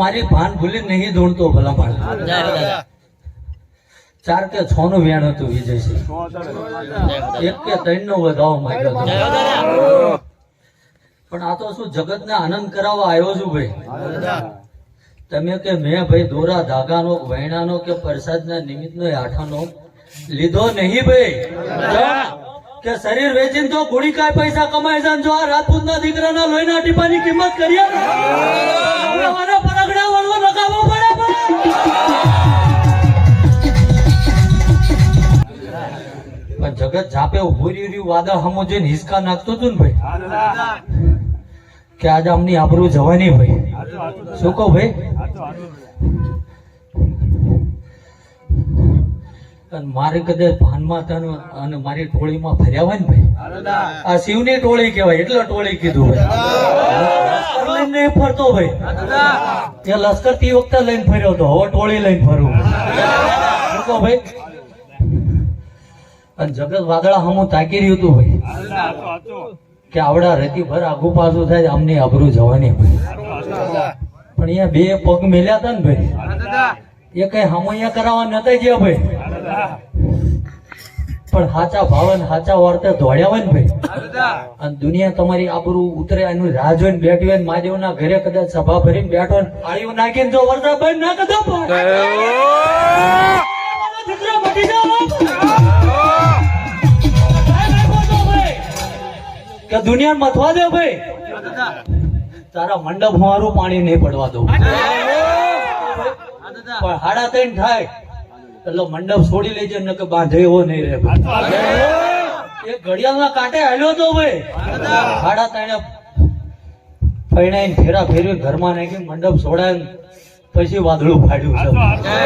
મારી ભાન ભૂલી નહીં ધૂણતો ભલા મારે 4 કે 6 નું વેણ હતું વિજયસિંહ, 1 કે 3 નો વધાવો માંગ્યો હતો. પણ આ તો શું જગત ને આનંદ કરાવવા આવ્યો છું ભાઈ. તમે કે મેં ભાઈ દોરા ધાગાનો વૈણાનો કે પ્રસાદના નિમિત્તનો આઠાનો લીધો નહીં ભાઈ. કે શરીર વેચીને તો ગોળી કાય પૈસા કમાય છે, જો આ રાજપૂતના દીકરાના લોહીના ટીપાની કિંમત કરીએ ને મારા પરગડા વળવો લગાવવો પડે. પણ જગત જાપે ઉભું રહ્યું વાદળ હમો જોઈને હિસકા નાખતું હતું ને ભાઈ, કે આજે આમની આબરૂ જવાની ભાઈ. શું કહો ભાઈ? મારે કદાચ ભાનમાં હતા અને મારી ટોળીમાં ફર્યા હોય ને ભાઈ, આ શિવની ટોળી કહેવાય એટલે ટોળી કીધું ભાઈ. લઈને નહીં ફરતો ભાઈ, તે લશ્કર તે વખતે લઈને ફર્યો હતો, હવે ટોળી લઈને ફરવું. શું કહો ભાઈ? અને જગત વાદળા હમું તાકી રહ્યું હતું ભાઈ, કે આવડા રેતી ભર આગુ પાછું થાય આમની આબરૂ જવાની ભાઈ. પણ અહીંયા બે પગ મેલ્યા હતા ને ભાઈ, એ કઈ હમૈયા કરાવવા નતા ગયા ભાઈ. પણ હાચા ભાવન હાચા વાર્તે દોડ્યા હોય ને ભાઈ, અને દુનિયા તમારી આબરૂ ઉતરે એનું રાહ જોઈને બેઠી હોય, મહાદેવ ના ઘરે કદાચ સભા ભરીને બેઠો ને આળીઓ નાખીને જો વરસાદ બંધ ના કદો કે દુનિયા મથવા દે ભાઈ, તારા મંડપ મારું પાણી નહીં પડવા દઉં. પણ 3:30 થાય એટલે મંડપ છોડી લેજે ને કે બાંધે એવો નહીં રે. એ ઘડિયાળના કાંટે હાલ્યો તો ભાઈ, 3:30 ફેરા ફેરવી ઘરમાં નાખી મંડપ છોડાય પછી વાદળું ફાડ્યું છે.